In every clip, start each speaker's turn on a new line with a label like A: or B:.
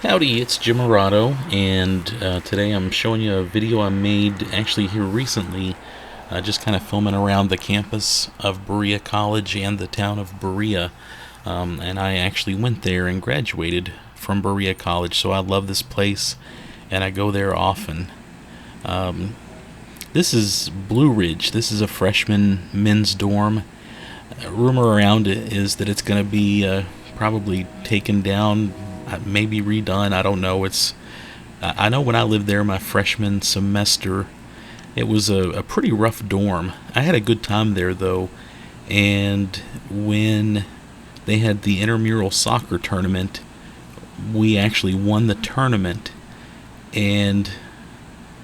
A: Howdy, it's Jim Arado, and today I'm showing you a video I made actually here recently, just kind of filming around the campus of Berea College and the town of Berea. And I actually went there and graduated from Berea College, so I love this place and I go there often. This is Blue Ridge. This is a freshman men's dorm. Rumor around it is that it's going to be probably taken down, maybe redone. I don't know. I know when I lived there my freshman semester, it was a pretty rough dorm. I had a good time there though, and when they had the intramural soccer tournament, we actually won the tournament, and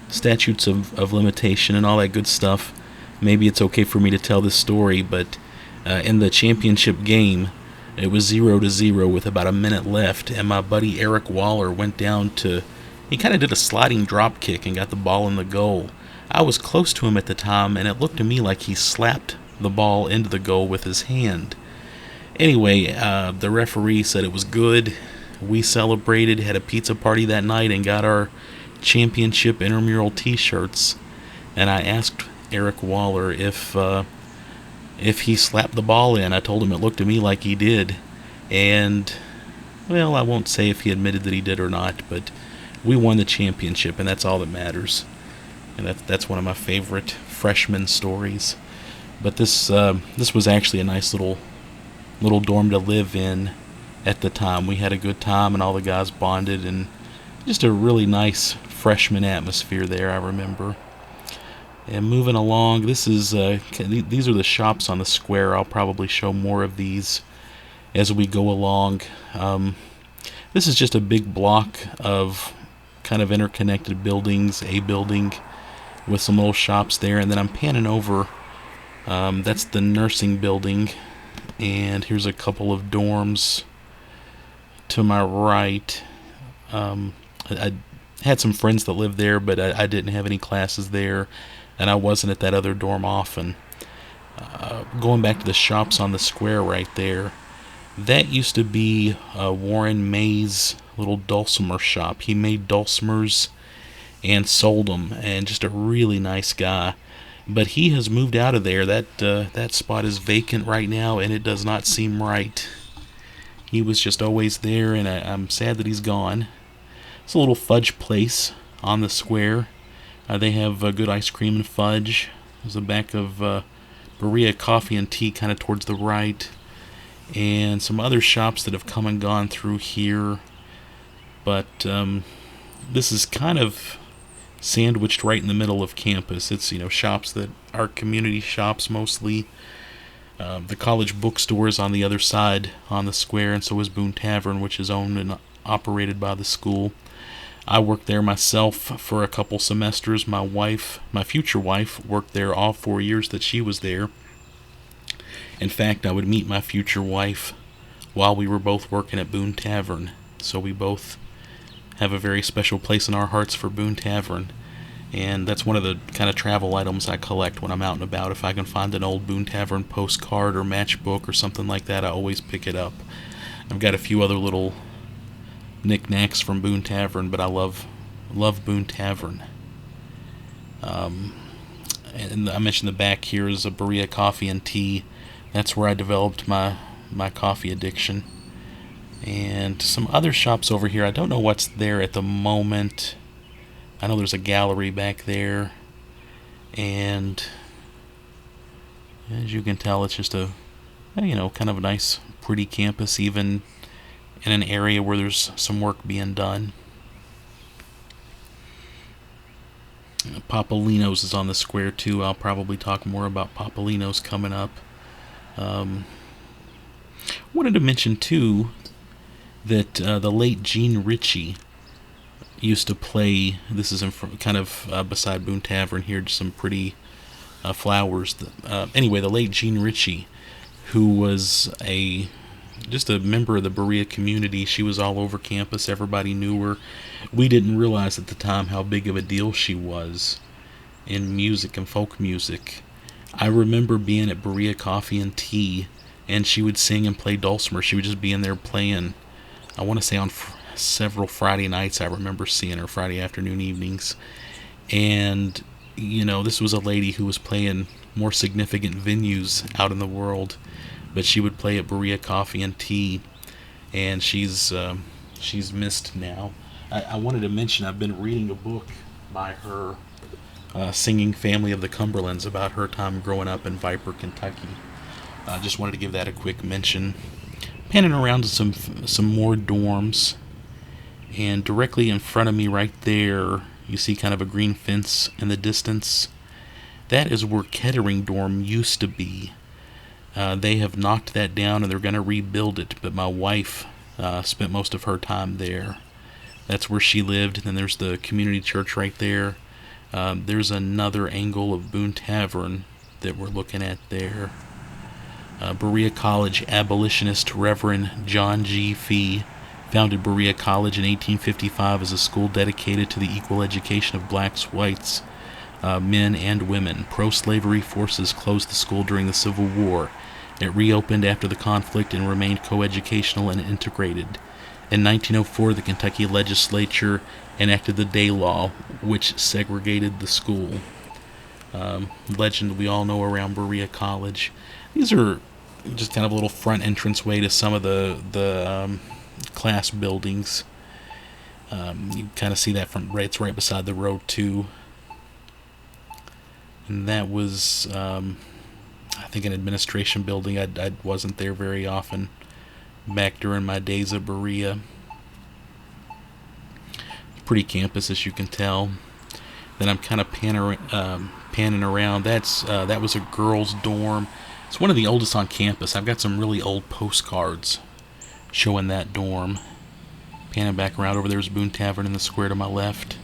A: statutes of limitation and all that good stuff. Maybe it's okay for me to tell this story, but in the championship game, it was 0-0 with about a minute left, and my buddy Eric Waller went down to. He kind of did a sliding drop kick and got the ball in the goal. I was close to him at the time, and it looked to me like he slapped the ball into the goal with his hand. Anyway, the referee said it was good. We celebrated, had a pizza party that night, and got our championship intramural T-shirts. And I asked Eric Waller if he slapped the ball in. I told him it looked to me like he did. And, well, I won't say if he admitted that he did or not, but we won the championship, and that's all that matters. And that's one of my favorite freshman stories. But this was actually a nice little dorm to live in at the time. We had a good time, and all the guys bonded, and just a really nice freshman atmosphere there, I remember. And moving along, these are the shops on the square. I'll probably show more of these as we go along. This is just a big block of kind of interconnected buildings, a building with some little shops there, and then I'm panning over. That's the nursing building, and here's a couple of dorms to my right. I had some friends that lived there, but I didn't have any classes there, and I wasn't at that other dorm often. Going back to the shops on the square right there, that used to be Warren May's little dulcimer shop. He made dulcimers and sold them, and just a really nice guy. But he has moved out of there. That spot is vacant right now, and it does not seem right. He was just always there, and I'm sad that he's gone. It's a little fudge place on the square. They have good ice cream and fudge. There's the back of Berea Coffee and Tea kind of towards the right. And some other shops that have come and gone through here. But this is kind of sandwiched right in the middle of campus. It's, shops that are community shops mostly. The college bookstore is on the other side on the square, and so is Boone Tavern, which is owned and operated by the school. I worked there myself for a couple semesters. My future wife, worked there all 4 years that she was there. In fact, I would meet my future wife while we were both working at Boone Tavern. So we both have a very special place in our hearts for Boone Tavern. And that's one of the kind of travel items I collect when I'm out and about. If I can find an old Boone Tavern postcard or matchbook or something like that, I always pick it up. I've got a few other little knickknacks from Boone Tavern, but I love Boone Tavern. And I mentioned the back here is a Berea Coffee and Tea. That's where I developed my coffee addiction. And some other shops over here. I don't know what's there at the moment. I know there's a gallery back there, and as you can tell, it's just a kind of a nice, pretty campus, even in an area where there's some work being done. Papolino's is on the square too. I'll probably talk more about Papolino's coming up. Wanted to mention too that the late Gene Ritchie used to play. This is kind of beside Boone Tavern here, just some pretty flowers. Anyway, the late Gene Ritchie, who was just a member of the Berea community. She was all over campus. Everybody knew her. We didn't realize at the time how big of a deal she was in music and folk music. I remember being at Berea Coffee and Tea, and she would sing and play dulcimer. She would just be in there playing. I want to say several Friday nights. I remember seeing her Friday afternoon evenings. And, this was a lady who was playing more significant venues out in the world, but she would play at Berea Coffee and Tea, and she's missed now. I wanted to mention I've been reading a book by her, Singing Family of the Cumberlands, about her time growing up in Viper, Kentucky. Just wanted to give that a quick mention. Panning around to some more dorms, and directly in front of me right there, you see kind of a green fence in the distance. That is where Kettering dorm used to be. They have knocked that down and they're going to rebuild it, but my wife spent most of her time there. That's where she lived. And then there's the community church right there. There's another angle of Boone Tavern that we're looking at there. Berea College abolitionist Reverend John G. Fee founded Berea College in 1855 as a school dedicated to the equal education of blacks, whites, men, and women. Pro-slavery forces closed the school during the Civil War. It reopened after the conflict and remained coeducational and integrated. In 1904, the Kentucky legislature enacted the Day Law, which segregated the school. Legend we all know around Berea College. These are just kind of a little front entranceway to some of the class buildings. You kind of see that from it's right beside the road too. And that was, I think, an administration building. I wasn't there very often back during my days at Berea. Pretty campus, as you can tell. Then I'm kind of panning around. That was a girls' dorm. It's one of the oldest on campus. I've got some really old postcards showing that dorm. Panning back around, over there's Boone Tavern in the square to my left.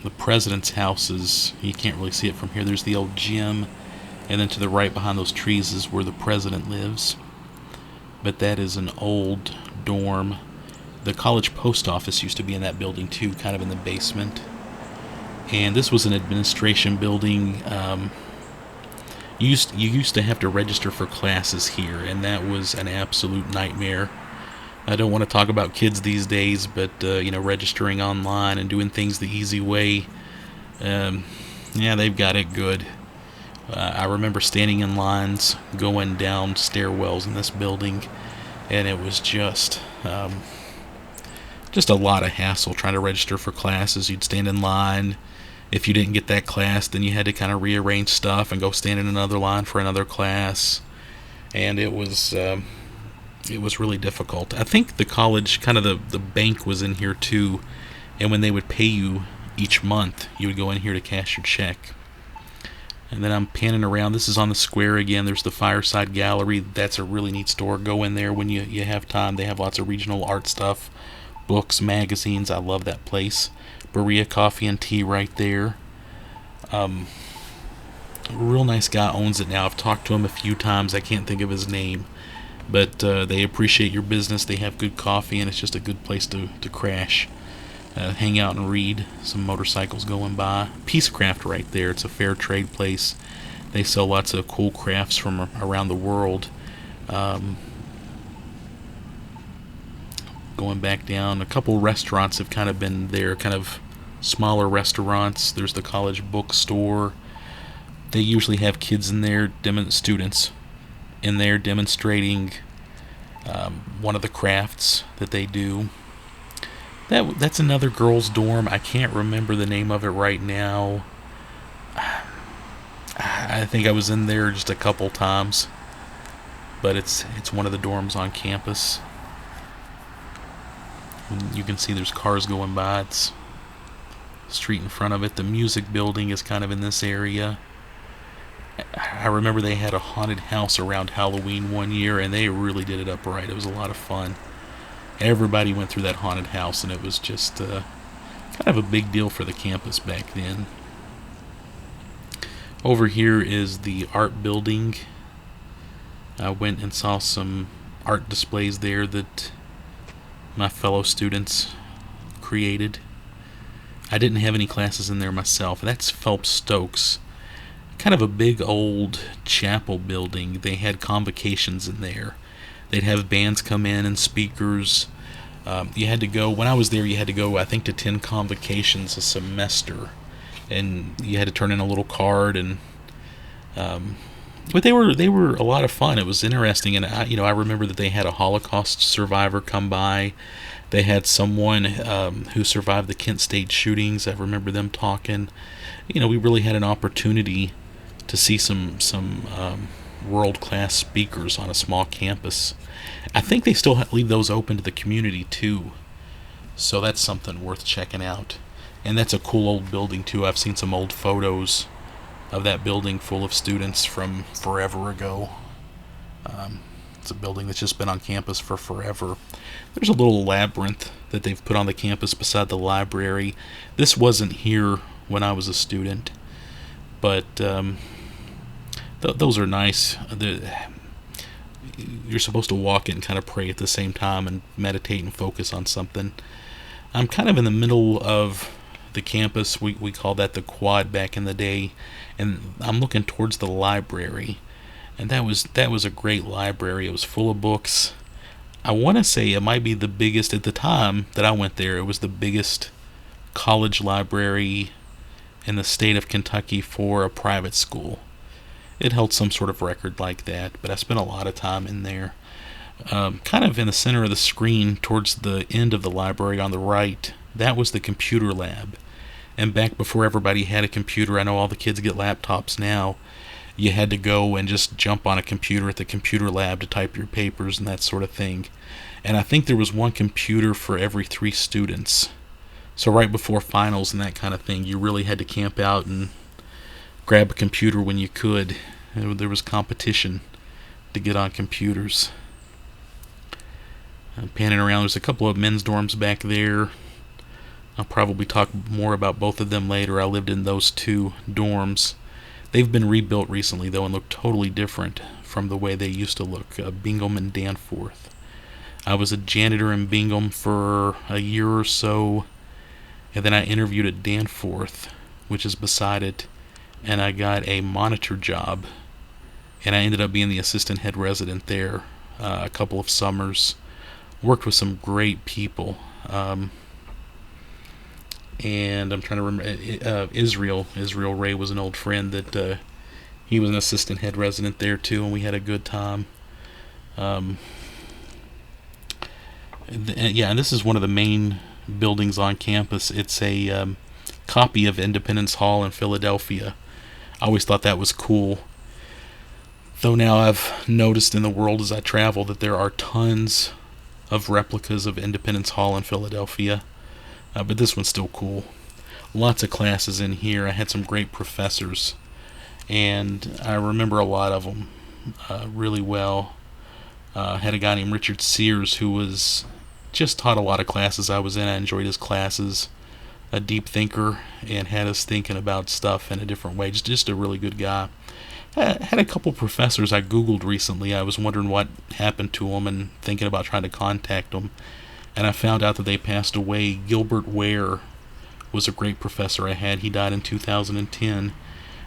A: The president's house is, you can't really see it from here. There's the old gym, and then to the right behind those trees is where the president lives. But that is an old dorm. The college post office used to be in that building too, kind of in the basement. And this was an administration building. You used to have to register for classes here, and that was an absolute nightmare. I don't want to talk about kids these days, but registering online and doing things the easy way, they've got it good. I remember standing in lines, going down stairwells in this building, and it was just a lot of hassle trying to register for classes. You'd stand in line. If you didn't get that class, then you had to kind of rearrange stuff and go stand in another line for another class. And it was really difficult. I think the college, kind of the bank was in here too. And when they would pay you each month, you would go in here to cash your check. And then I'm panning around. This is on the square again. There's the Fireside Gallery. That's a really neat store. Go in there when you have time. They have lots of regional art stuff, books, magazines. I love that place. Berea Coffee and Tea right there. A real nice guy owns it now. I've talked to him a few times. I can't think of his name. But they appreciate your business. They have good coffee, and it's just a good place to crash. Hang out and read. Some motorcycles going by. Peacecraft right there. It's a fair trade place. They sell lots of cool crafts from around the world. Going back down, a couple restaurants have kind of been there, kind of smaller restaurants. There's the college bookstore. They usually have kids in there, students in there demonstrating one of the crafts that they do. That's another girls' dorm. I can't remember the name of it right now. I think I was in there just a couple times, but it's one of the dorms on campus. You can see there's cars going by. It's street in front of it. The music building is kind of in this area. I remember they had a haunted house around Halloween one year, and they really did it up right. It was a lot of fun. Everybody went through that haunted house, and it was just kind of a big deal for the campus back then. Over here is the art building. I went and saw some art displays there that my fellow students created. I didn't have any classes in there myself. That's Phelps Stokes. Kind of a big old chapel building. They had convocations in there. They'd have bands come in and speakers. You had to go, when I was there, you had to go, I think, to 10 convocations a semester. And you had to turn in a little card, and but they were a lot of fun. It was interesting, and I remember that they had a Holocaust survivor come by. They had someone who survived the Kent State shootings. I remember them talking. We really had an opportunity to see some world class speakers on a small campus. I think they still leave those open to the community too, so that's something worth checking out. And that's a cool old building too. I've seen some old photos of that building full of students from forever ago. It's a building that's just been on campus for forever. There's a little labyrinth that they've put on the campus beside the library. This wasn't here when I was a student, but those are nice. You're supposed to walk it and kind of pray at the same time and meditate and focus on something. I'm kind of in the middle of the campus. We called that the quad back in the day, and I'm looking towards the library. And that was a great library. It was full of books. I want to say it might be the biggest at the time that I went there. It was the biggest college library in the state of Kentucky for a private school. It held some sort of record like that, but I spent a lot of time in there. Kind of in the center of the screen, towards the end of the library on the right, that was the computer lab. And back before everybody had a computer, I know all the kids get laptops now, you had to go and just jump on a computer at the computer lab to type your papers and that sort of thing. And I think there was one computer for every 3 students. So right before finals and that kind of thing, you really had to camp out and grab a computer when you could. There was competition to get on computers. Panning around, there's a couple of men's dorms back there. I'll probably talk more about both of them later. I lived in those 2 dorms. They've been rebuilt recently, though, and look totally different from the way they used to look. Bingham and Danforth. I was a janitor in Bingham for a year or so, and then I interviewed at Danforth, which is beside it, and I got a monitor job, and I ended up being the assistant head resident there a couple of summers. Worked with some great people. And I'm trying to remember, Israel Ray was an old friend that he was an assistant head resident there too, and we had a good time. And this is one of the main buildings on campus. It's a copy of Independence Hall in Philadelphia. I always thought that was cool, though now I've noticed in the world as I travel that there are tons of replicas of Independence Hall in Philadelphia. But this one's still cool. Lots of classes in here. I had some great professors, and I remember a lot of them really well. Had a guy named Richard Sears who was just taught a lot of classes I was in. I enjoyed his classes. A deep thinker, and had us thinking about stuff in a different way. Just a really good guy. Had a couple professors I Googled recently. I was wondering what happened to them and thinking about trying to contact them. And I found out that they passed away. Gilbert Ware was a great professor I had. He died in 2010.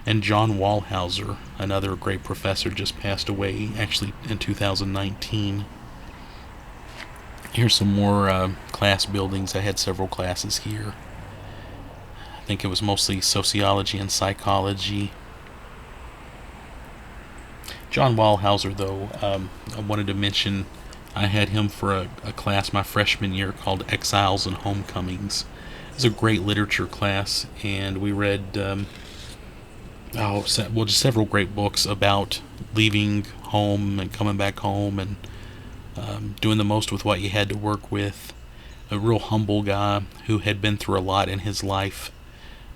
A: And John Wallhauser, another great professor, just passed away, actually in 2019. Here's some more class buildings. I had several classes here. I think it was mostly sociology and psychology. John Wallhauser, though, I wanted to mention, I had him for a class my freshman year called Exiles and Homecomings. It was a great literature class, and we read just several great books about leaving home and coming back home and doing the most with what you had to work with. A real humble guy who had been through a lot in his life,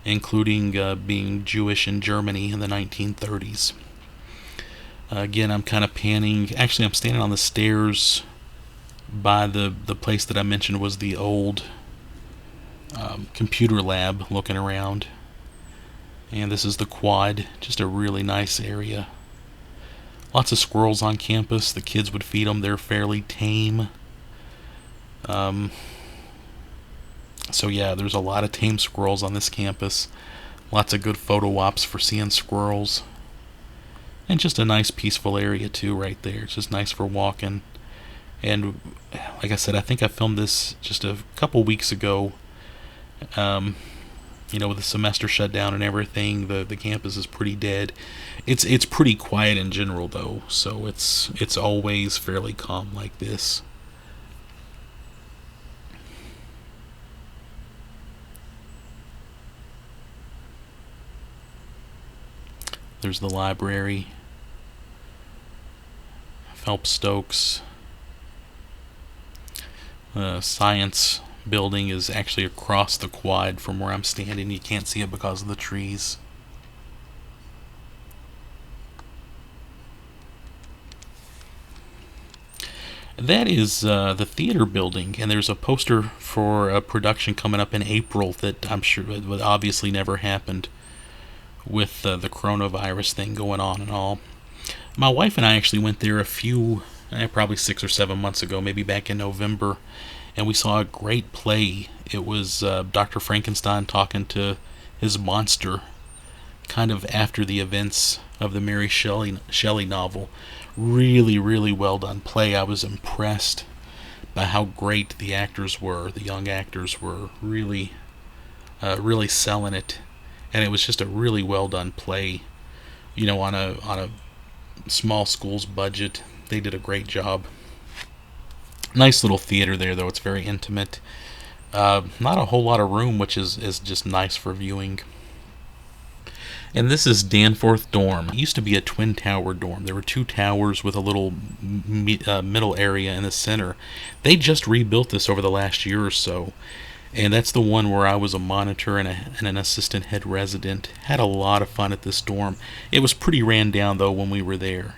A: including being Jewish in Germany in the 1930s. Again, I'm kind of panning. Actually, I'm standing on the stairs by the place that I mentioned was the old computer lab, looking around. And this is the quad, just a really nice area. Lots of squirrels on campus. The kids would feed them. They're fairly tame. So yeah, there's a lot of tame squirrels on this campus. Lots of good photo ops for seeing squirrels. And just a nice peaceful area too right there. It's just nice for walking. And like I said, I think I filmed this just a couple weeks ago. Um, with the semester shut down and everything, the campus is pretty dead. It's pretty quiet in general though, so it's always fairly calm like this. There's the library, Phelps Stokes. Science building is actually across the quad from where I'm standing. You can't see it because of the trees. That is the theater building, and there's a poster for a production coming up in April that I'm sure would obviously never happened with the coronavirus thing going on and all. My wife and I actually went there probably 6 or 7 months ago, maybe back in November, and we saw a great play. It was Dr. Frankenstein talking to his monster, kind of after the events of the Mary Shelley novel. Really, really well done play. I was impressed by how great the actors were. The young actors were really selling it, and it was just a really well done play. On a small school's budget, they did a great job. Nice little theater there, though. It's very intimate. Not a whole lot of room, which is just nice for viewing. And this is Danforth Dorm. It used to be a twin tower dorm. There were two towers with a little middle area in the center. They just rebuilt this over the last year or so. And that's the one where I was a monitor and an assistant head resident. Had a lot of fun at this dorm. It was pretty ran down, though, when we were there.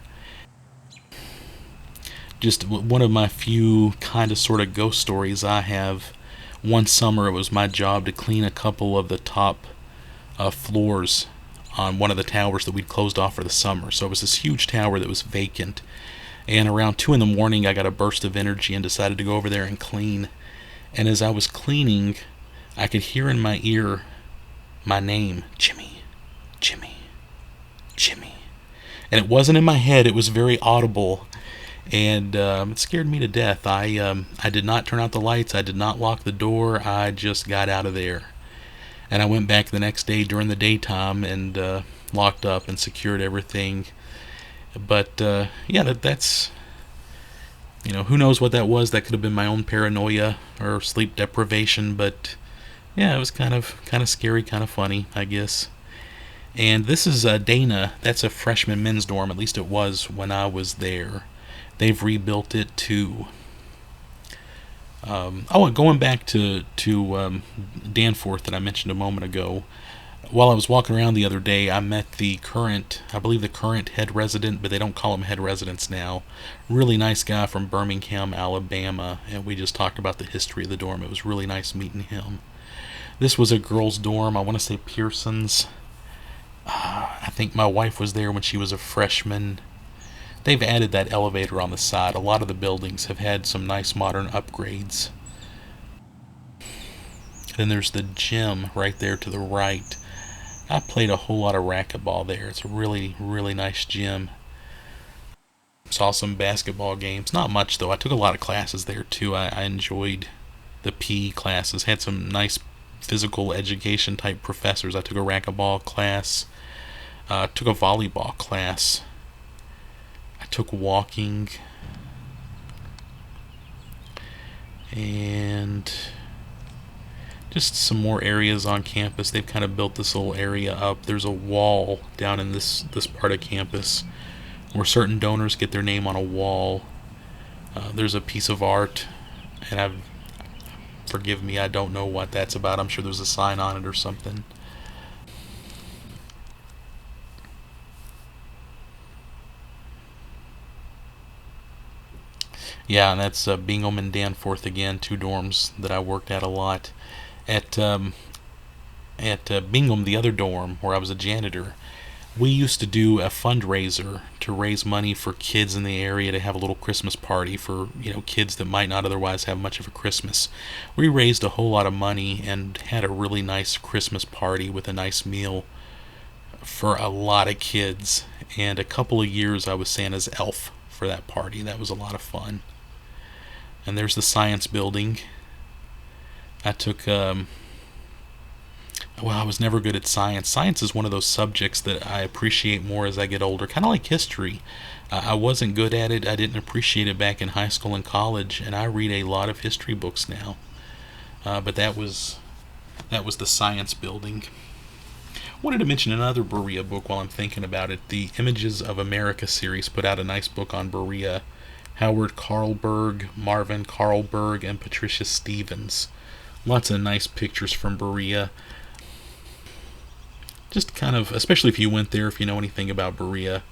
A: Just one of my few kind of sort of ghost stories I have. One summer, it was my job to clean a couple of the top floors on one of the towers that we'd closed off for the summer. So it was this huge tower that was vacant. And around 2 in the morning, I got a burst of energy and decided to go over there and clean. And as I was cleaning, I could hear in my ear my name, Jimmy, Jimmy, Jimmy. And it wasn't in my head, it was very audible. And it scared me to death. I did not turn out the lights. I did not lock the door. I just got out of there. And I went back the next day during the daytime and locked up and secured everything. But yeah, that's who knows what that was. That could have been my own paranoia or sleep deprivation. But yeah, it was kind of scary, kind of funny, I guess. And this is Dana. That's a freshman men's dorm. At least it was when I was there. They've rebuilt it too. Going back to Danforth that I mentioned a moment ago. While I was walking around the other day, I met I believe the current head resident, but they don't call him head residents now. Really nice guy from Birmingham, Alabama, and we just talked about the history of the dorm. It was really nice meeting him. This was a girls' dorm. I want to say Pearson's. I think my wife was there when she was a freshman. They've added that elevator on the side. A lot of the buildings have had some nice modern upgrades. Then there's the gym right there to the right. I played a whole lot of racquetball there. It's a really, really nice gym. Saw some basketball games. Not much, though. I took a lot of classes there, too. I enjoyed the PE classes. Had some nice physical education type professors. I took a racquetball class. Took a volleyball class. I took walking, and just some more areas on campus. They've kind of built this little area up. There's a wall down in this part of campus where certain donors get their name on a wall. There's a piece of art, and forgive me, I don't know what that's about. I'm sure there's a sign on it or something. Yeah, and that's Bingham and Danforth again, two dorms that I worked at a lot. At Bingham, the other dorm where I was a janitor, we used to do a fundraiser to raise money for kids in the area to have a little Christmas party for kids that might not otherwise have much of a Christmas. We raised a whole lot of money and had a really nice Christmas party with a nice meal for a lot of kids. And a couple of years I was Santa's elf for that party. That was a lot of fun. And there's the science building. I took, well, I was never good at science. Science is one of those subjects that I appreciate more as I get older, kind of like history. I wasn't good at it. I didn't appreciate it back in high school and college, and I read a lot of history books now. But that was the science building. I wanted to mention another Berea book while I'm thinking about it. The Images of America series put out a nice book on Berea. Howard Carlberg, Marvin Carlberg, and Patricia Stevens. Lots of nice pictures from Berea. Just kind of, especially if you went there, if you know anything about Berea,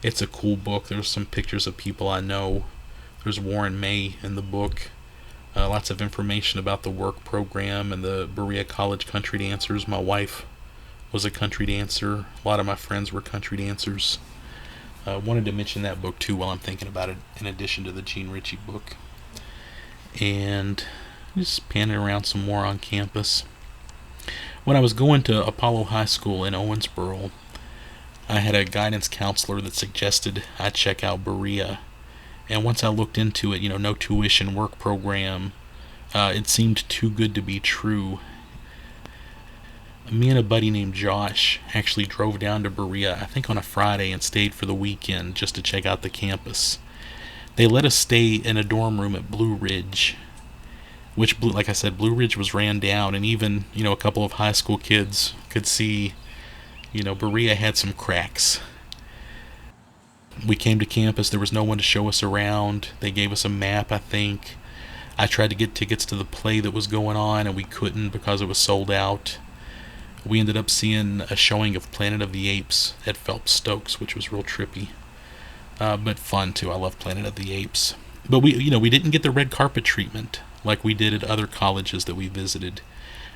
A: it's a cool book. There's some pictures of people I know. There's Warren May in the book. Lots of information about the work program and the Berea College country dancers. My wife was a country dancer. A lot of my friends were country dancers. Wanted to mention that book too while I'm thinking about it, in addition to the Gene Ritchie book. And just panning around some more on campus. When I was going to Apollo High School in Owensboro, I had a guidance counselor that suggested I check out Berea. And once I looked into it, no tuition work program, it seemed too good to be true. Me and a buddy named Josh actually drove down to Berea, I think on a Friday, and stayed for the weekend just to check out the campus. They let us stay in a dorm room at Blue Ridge, which, like I said, Blue Ridge was ran down, and even, a couple of high school kids could see, Berea had some cracks. We came to campus, there was no one to show us around. They gave us a map, I think. I tried to get tickets to the play that was going on, and we couldn't because it was sold out. We ended up seeing a showing of Planet of the Apes at Phelps Stokes, which was real trippy. But fun, too. I love Planet of the Apes. But we didn't get the red carpet treatment like we did at other colleges that we visited.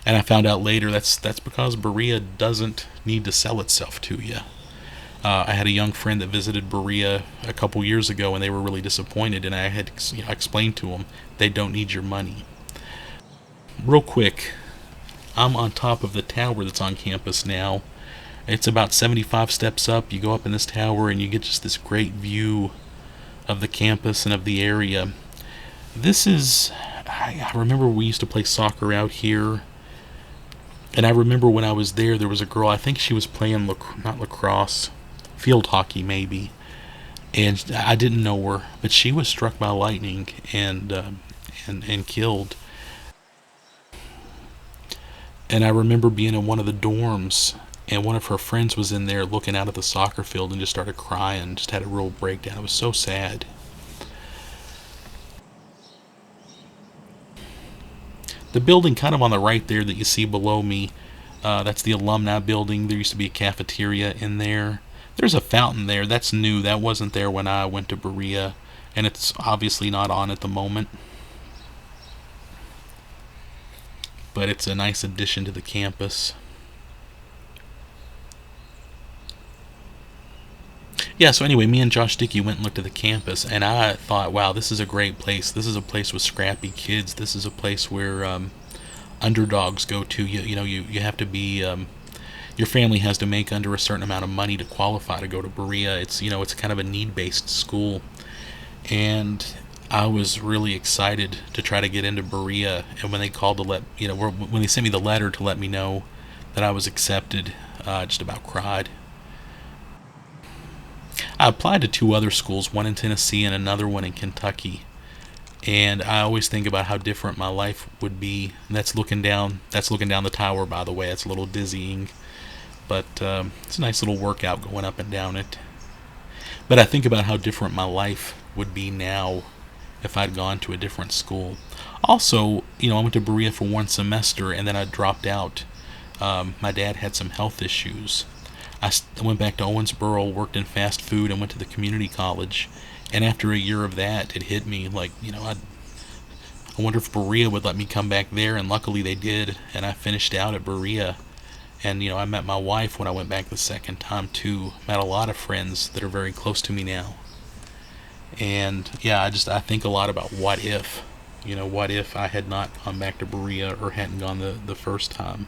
A: And I found out later that's because Berea doesn't need to sell itself to you. I had a young friend that visited Berea a couple years ago, and they were really disappointed, and I had explained to them they don't need your money. Real quick, I'm on top of the tower that's on campus now. It's about 75 steps up. You go up in this tower and you get just this great view of the campus and of the area. I remember we used to play soccer out here. And I remember when I was there was a girl, I think she was playing, not lacrosse, field hockey maybe. And I didn't know her, but she was struck by lightning and killed. And I remember being in one of the dorms, and one of her friends was in there looking out at the soccer field and just started crying, just had a real breakdown. It was so sad. The building kind of on the right there that you see below me, that's the alumni building. There used to be a cafeteria in there. There's a fountain there. That's new. That wasn't there when I went to Berea, and it's obviously not on at the moment. But it's a nice addition to the campus. Yeah, so anyway, me and Josh Dickey went and looked at the campus, and I thought, wow, this is a great place. This is a place with scrappy kids. This is a place where underdogs go to. You have to be, your family has to make under a certain amount of money to qualify to go to Berea. It's kind of a need-based school. And I was really excited to try to get into Berea, and when they called when they sent me the letter to let me know that I was accepted, I just about cried. I applied to 2 other schools, one in Tennessee and another one in Kentucky, and I always think about how different my life would be. And that's looking down the tower, by the way. It's a little dizzying, but it's a nice little workout going up and down it. But I think about how different my life would be now if I'd gone to a different school. Also, I went to Berea for 1 semester and then I dropped out. My dad had some health issues. I went back to Owensboro, worked in fast food, and went to the community college. And after a year of that, it hit me like, I wonder if Berea would let me come back there, and luckily they did. And I finished out at Berea. And, I met my wife when I went back the second time, too. Met a lot of friends that are very close to me now. And, yeah, I think a lot about what if. What if I had not gone back to Berea or hadn't gone the first time.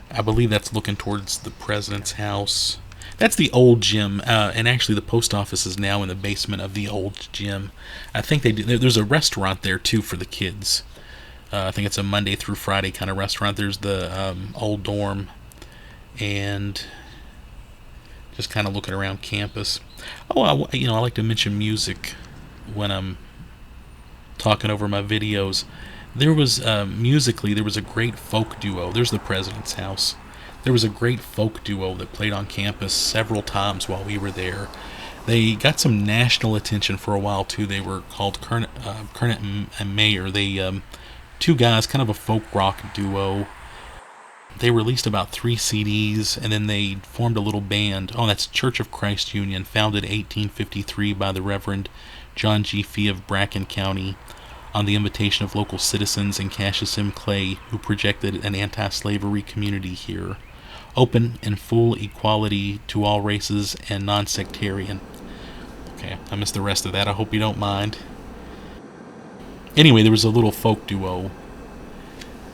A: I believe that's looking towards the president's house. That's the old gym, and actually the post office is now in the basement of the old gym. I think they do. There's a restaurant there too for the kids. I think it's a Monday through Friday kind of restaurant. There's the old dorm, and just kind of looking around campus. Oh, I like to mention music when I'm talking over my videos. There was musically there was a great folk duo. There's the president's house. There was a great folk duo that played on campus several times while we were there. They got some national attention for a while too. They were called Kernet and Mayer. They two guys, kind of a folk rock duo. They released about 3 CDs, and then they formed a little band. Oh, that's Church of Christ Union, founded 1853 by the Reverend John G. Fee of Bracken County on the invitation of local citizens and Cassius M. Clay, who projected an anti-slavery community here, open and full equality to all races and non-sectarian. Okay, I missed the rest of that. I hope you don't mind. Anyway, there was a little folk duo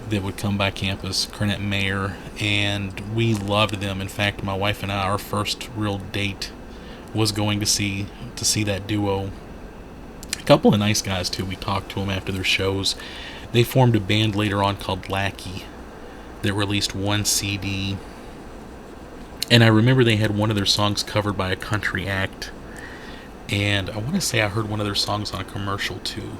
A: that would come by campus, Kernet Mayer, and we loved them. In fact, my wife and I, our first real date was going to see that duo. A couple of nice guys too. We talked to them after their shows. They formed a band later on called Lackey that released 1 CD. And I remember they had one of their songs covered by a country act. And I want to say I heard one of their songs on a commercial too.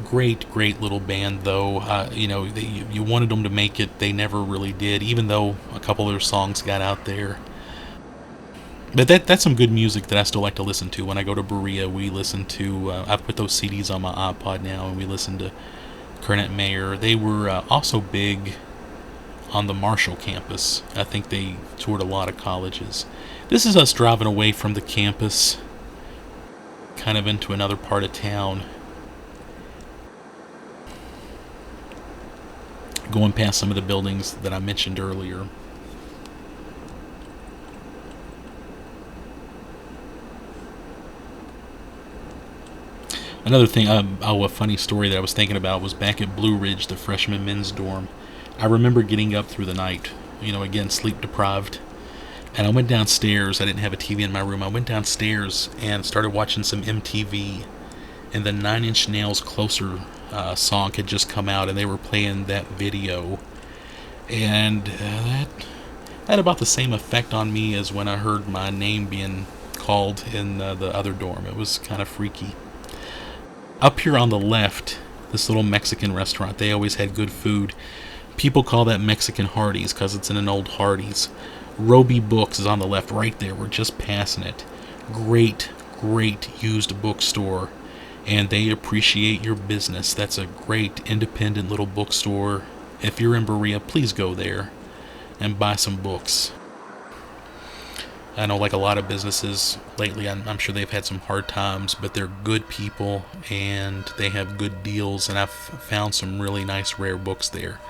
A: Great little band though. You wanted them to make it. They never really did, even though a couple of their songs got out there. But that's some good music that I still like to listen to. When I go to Berea, we listen to, I put those CDs on my iPod now, and we listen to Kernet Mayer. They were also big on the Marshall campus. I think they toured a lot of colleges. This is us driving away from the campus, kind of into another part of town. Going past some of the buildings that I mentioned earlier. Another thing, a funny story that I was thinking about was back at Blue Ridge, the freshman men's dorm. I remember getting up through the night, again, sleep deprived. And I went downstairs. I didn't have a TV in my room. I went downstairs and started watching some MTV. And the 9 Inch Nails Closer song had just come out, and they were playing that video. And that had about the same effect on me as when I heard my name being called in the other dorm. It was kind of freaky. Up here on the left, this little Mexican restaurant, they always had good food. People call that Mexican Hardee's because it's in an old Hardee's. Roby Books is on the left right there. We're just passing it. Great used bookstore. And they appreciate your business. That's a great independent little bookstore. If you're in Berea, please go there and buy some books. I know, like a lot of businesses lately, I'm sure they've had some hard times, but they're good people and they have good deals, and I've found some really nice rare books there.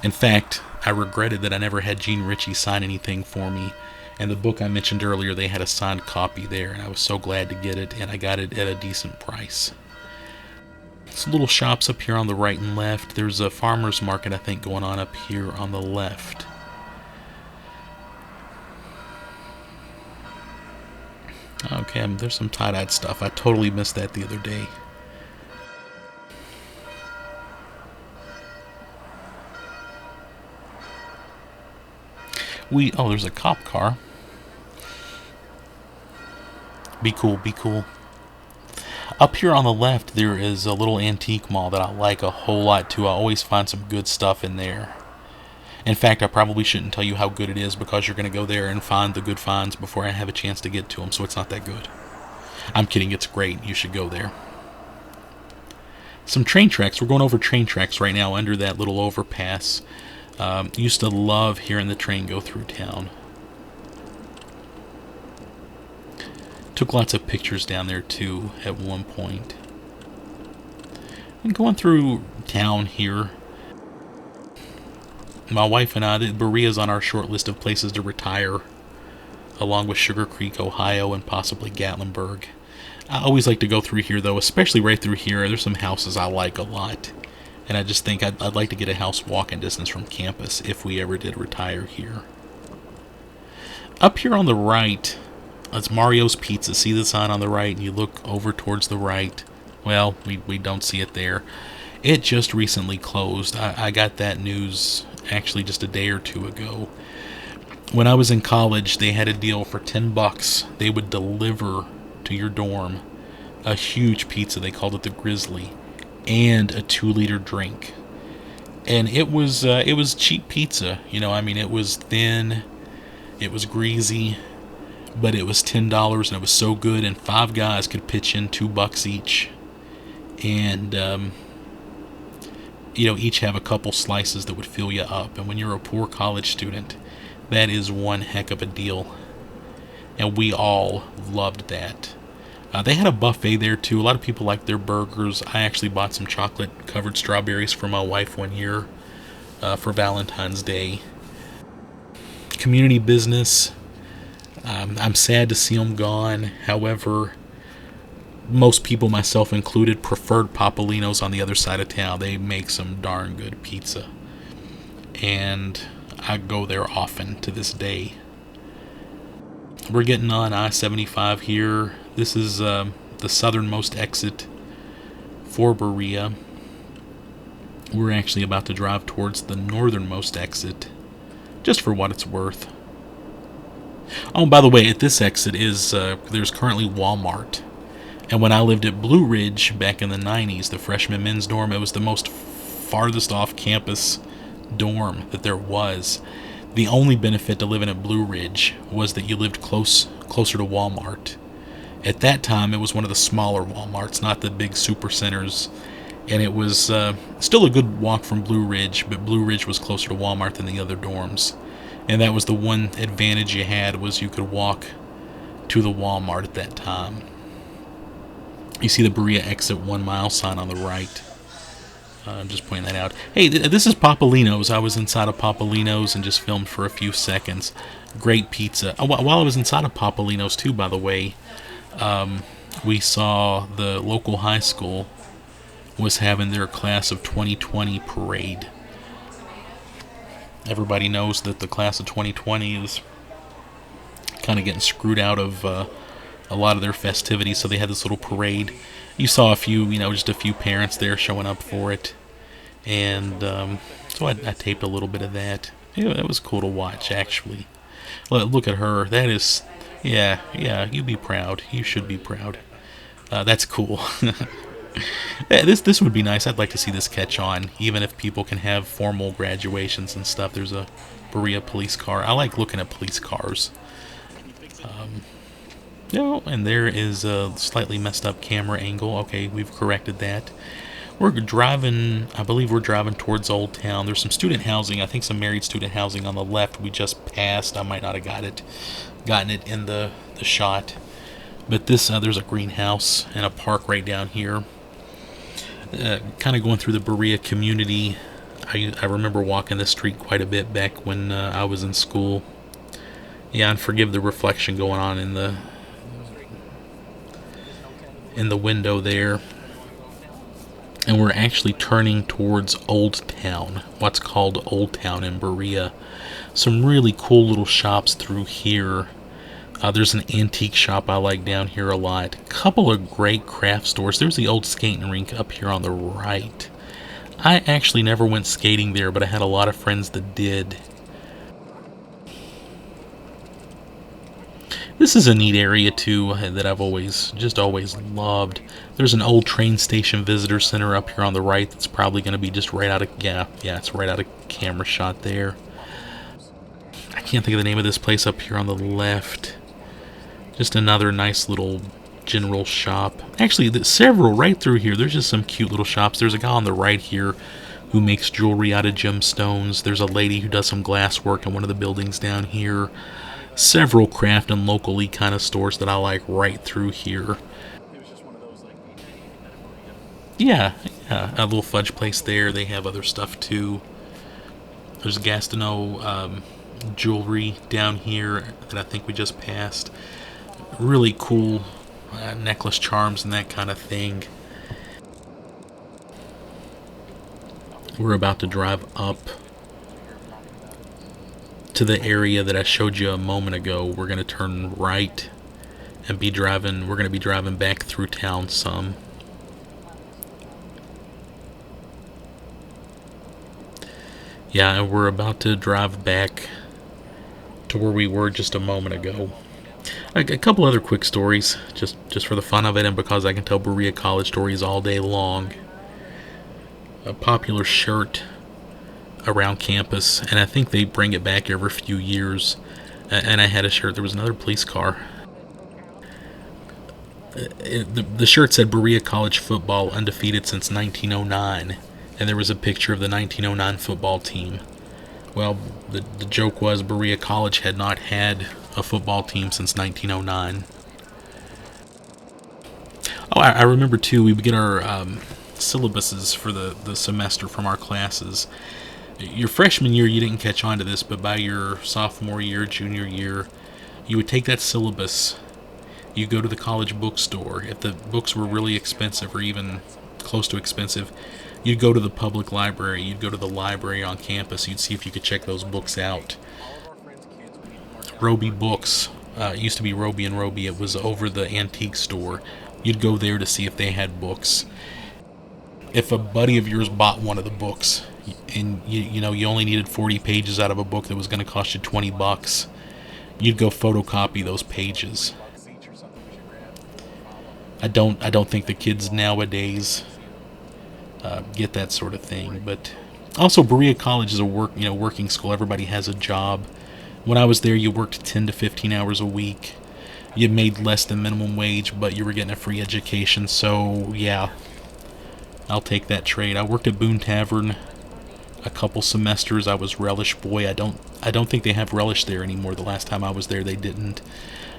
A: In fact, I regretted that I never had Gene Ritchie sign anything for me, and the book I mentioned earlier, they had a signed copy there, and I was so glad to get it, and I got it at a decent price. Some little shops up here on the right and left. There's a farmer's market, I think, going on up here on the left. Okay, there's some tie-dyed stuff. I totally missed that the other day. There's a cop car. Be cool. Up here on the left, there is a little antique mall that I like a whole lot too. I always find some good stuff in there. In fact, I probably shouldn't tell you how good it is because you're going to go there and find the good finds before I have a chance to get to them, so it's not that good. I'm kidding, it's great. You should go there. Some train tracks. We're going over train tracks right now under that little overpass. Used to love hearing the train go through town. Took lots of pictures down there too at one point. And going through town here. My wife and I, Berea's on our short list of places to retire, along with Sugar Creek, Ohio, and possibly Gatlinburg. I always like to go through here, though, especially right through here. There's some houses I like a lot, and I just think I'd like to get a house walking distance from campus if we ever did retire here. Up here on the right, it's Mario's Pizza. See the sign on the right, and you look over towards the right. Well, we don't see it there. It just recently closed. I got that news actually just a day or two ago. When I was in college, they had a deal for $10. They would deliver to your dorm a huge pizza. They called it the Grizzly, and a 2-liter drink. And it was cheap pizza. I mean, it was thin, it was greasy, but it was $10, and it was so good. And 5 guys could pitch in $2 each, and each have a couple slices that would fill you up. And when you're a poor college student, that is one heck of a deal. And we all loved that. They had a buffet there too. A lot of people liked their burgers. I actually bought some chocolate covered strawberries for my wife one year for Valentine's Day. Community business. I'm sad to see them gone. However, most people, myself included, preferred Papolino's on the other side of town. They make some darn good pizza, and I go there often to this day. We're getting on I-75 here. This is the southernmost exit for Berea. We're actually about to drive towards the northernmost exit, just for what it's worth. Oh, by the way, at this exit is there's currently Walmart. And when I lived at Blue Ridge back in the 90s, the freshman men's dorm, it was the most farthest off campus dorm that there was. The only benefit to living at Blue Ridge was that you lived closer to Walmart. At that time, it was one of the smaller Walmarts, not the big super centers. And it was still a good walk from Blue Ridge, but Blue Ridge was closer to Walmart than the other dorms. And that was the one advantage you had, was you could walk to the Walmart at that time. You see the Berea exit 1 mile sign on the right. I'm just pointing that out. Hey, this is Papolino's. I was inside of Papolino's and just filmed for a few seconds. Great pizza. While I was inside of Papolino's too, by the way, we saw the local high school was having their class of 2020 parade. Everybody knows that the class of 2020 is kind of getting screwed out of a lot of their festivities, so they had this little parade. You saw a few, just a few parents there showing up for it, and so I taped a little bit of that. It was cool to watch, actually. Look at her. That is, yeah, you be proud. You should be proud. That's cool. This would be nice. I'd like to see this catch on, even if people can have formal graduations and stuff. There's a Berea police car. I like looking at police cars. And there is a slightly messed up camera angle. Okay, we've corrected that. We're driving, I believe we're driving towards Old Town. There's some student housing, I think some married student housing on the left we just passed. I might not have gotten it in the shot. But this, there's a greenhouse and a park right down here. Kind of going through the Berea community. I remember walking this street quite a bit back when I was in school. Yeah, and forgive the reflection going on in the window there. And we're actually turning towards Old Town, what's called Old Town in Berea. Some really cool little shops through here. There's an antique shop I like down here a lot. A couple of great craft stores. There's the old skating rink up here on the right. I actually never went skating there, but I had a lot of friends that did. This is a neat area too that I've always loved. There's an old train station visitor center up here on the right that's probably going to be just right out of, yeah, it's right out of camera shot there. I can't think of the name of this place up here on the left. Just another nice little general shop. Actually, there's several right through here. There's just some cute little shops. There's a guy on the right here who makes jewelry out of gemstones. There's a lady who does some glass work in one of the buildings down here. Several craft and locally kind of stores that I like right through here. Yeah, a little fudge place there. They have other stuff too. There's Gastineau jewelry down here that I think we just passed. Really cool necklace charms and that kind of thing. We're about to drive up to the area that I showed you a moment ago, we're going to turn right and be driving. We're going to be driving back through town some. Yeah, and we're about to drive back to where we were just a moment ago. A couple other quick stories, just for the fun of it, and because I can tell Berea College stories all day long. A popular shirt around campus, and I think they bring it back every few years. And I had a shirt. There was another police car. The shirt said Berea College football undefeated since 1909, and there was a picture of the 1909 football team. Well, the joke was Berea College had not had a football team since 1909. Oh, I remember too, we would get our syllabuses for the semester from our classes. Your freshman year, you didn't catch on to this, but by your sophomore year, junior year, you would take that syllabus. You go to the college bookstore. If the books were really expensive or even close to expensive, you'd go to the public library. You'd go to the library on campus. You'd see if you could check those books out. Roby Books. It used to be Roby and Roby. It was over the antique store. You'd go there to see if they had books. If a buddy of yours bought one of the books, and you only needed 40 pages out of a book that was going to cost you $20, you'd go photocopy those pages. I don't think the kids nowadays get that sort of thing. But also, Berea College is a working school. Everybody has a job. When I was there, you worked 10 to 15 hours a week. You made less than minimum wage, but you were getting a free education. So yeah, I'll take that trade. I worked at Boone Tavern a couple semesters. I was relish boy. I don't think they have relish there anymore. The last time I was there, they didn't.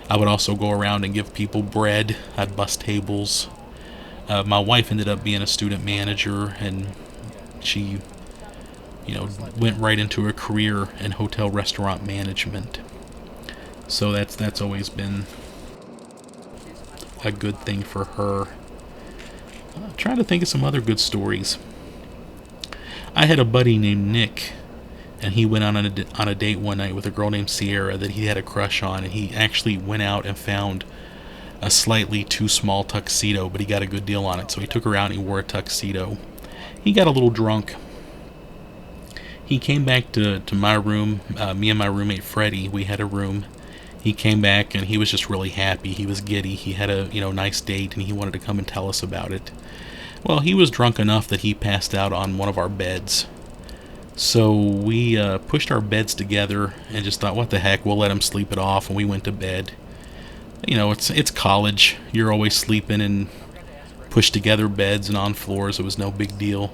A: I would also go around and give people bread. I'd bus tables. My wife ended up being a student manager, and she, went right into a career in hotel restaurant management. So that's always been a good thing for her. I'm trying to think of some other good stories. I had a buddy named Nick, and he went on a date one night with a girl named Sierra that he had a crush on, and he actually went out and found a slightly too small tuxedo, but he got a good deal on it, so he took her out and he wore a tuxedo. He got a little drunk. He came back to my room. Me and my roommate Freddie, we had a room. He came back and he was just really happy. He was giddy. He had a nice date, and he wanted to come and tell us about it. Well, he was drunk enough that he passed out on one of our beds. So we pushed our beds together and just thought, what the heck, we'll let him sleep it off, and we went to bed. It's college. You're always sleeping in pushed together beds and on floors. It was no big deal.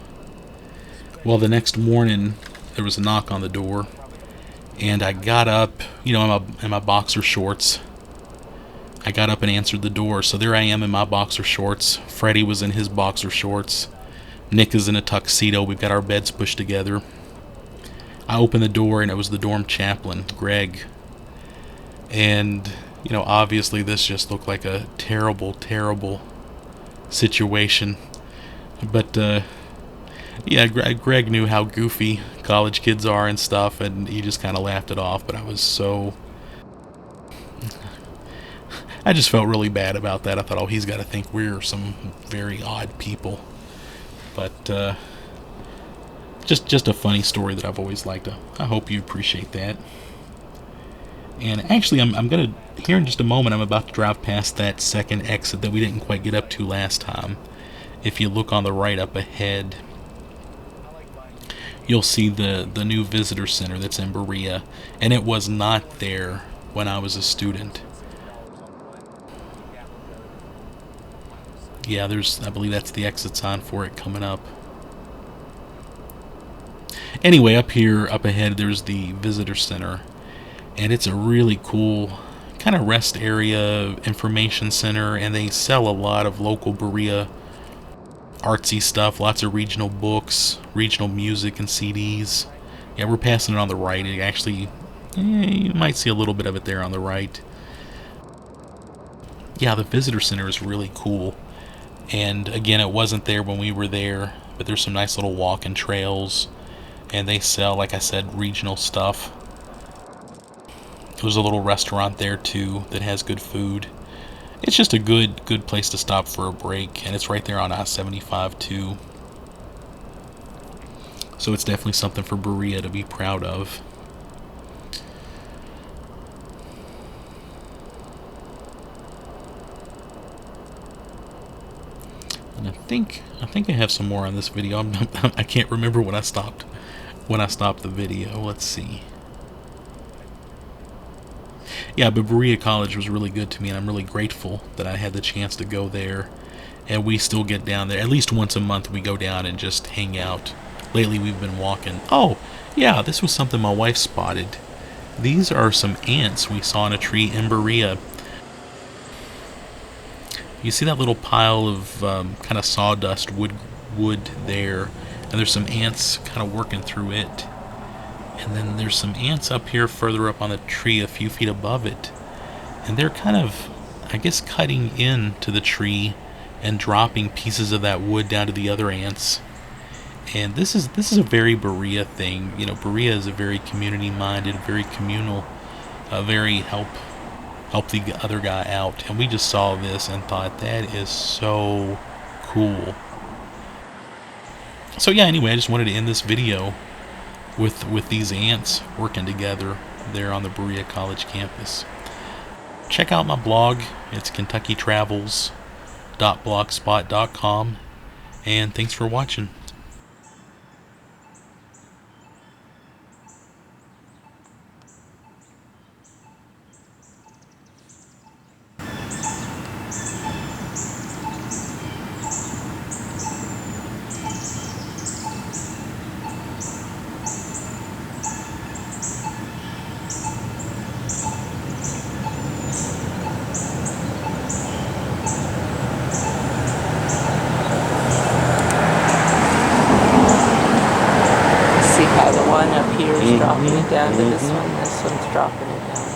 A: Well, the next morning, there was a knock on the door, and I got up, in my boxer shorts. I got up and answered the door. So there I am in my boxer shorts. Freddie was in his boxer shorts. Nick is in a tuxedo. We've got our beds pushed together. I opened the door, and it was the dorm chaplain, Greg. And, obviously this just looked like a terrible, terrible situation. But, yeah, Greg knew how goofy college kids are and stuff, and he just kind of laughed it off. But I just felt really bad about that. I thought, he's got to think we're some very odd people. But just a funny story that I've always liked. I hope you appreciate that. And actually, I'm going to, here in just a moment, I'm about to drive past that second exit that we didn't quite get up to last time. If you look on the right up ahead, you'll see the new visitor center that's in Berea. And it was not there when I was a student. Yeah, I believe that's the exit sign for it coming up. Anyway, up ahead, there's the visitor center, and it's a really cool kind of rest area, information center, and they sell a lot of local Berea artsy stuff, lots of regional books, regional music, and CDs. Yeah, we're passing it on the right. It actually, you might see a little bit of it there on the right. Yeah, the visitor center is really cool. And again, it wasn't there when we were there, but there's some nice little walking trails, and they sell, like I said, regional stuff. There's a little restaurant there too that has good food. It's just a good place to stop for a break, and it's right there on I-75 too. So it's definitely something for Berea to be proud of. And I think I have some more on this video. I can't remember when I stopped the video. Let's see. Yeah, but Berea College was really good to me, and I'm really grateful that I had the chance to go there. And we still get down there at least once a month. We go down and just hang out. Lately, we've been walking. Oh, yeah, this was something my wife spotted. These are some ants we saw in a tree in Berea. You see that little pile of kind of sawdust wood there, and there's some ants kind of working through it. And then there's some ants up here further up on the tree a few feet above it. And they're kind of, I guess, cutting into the tree and dropping pieces of that wood down to the other ants. And this is a very Berea thing. You know, Berea is a very community-minded, very communal, very help the other guy out. And we just saw this and thought, that is so cool. So yeah, anyway, I just wanted to end this video with these ants working together there on the Berea College campus. Check out my blog. It's kentuckytravels.blogspot.com, and thanks for watching.
B: See how the one up here is dropping it down to this one, this one's dropping it down.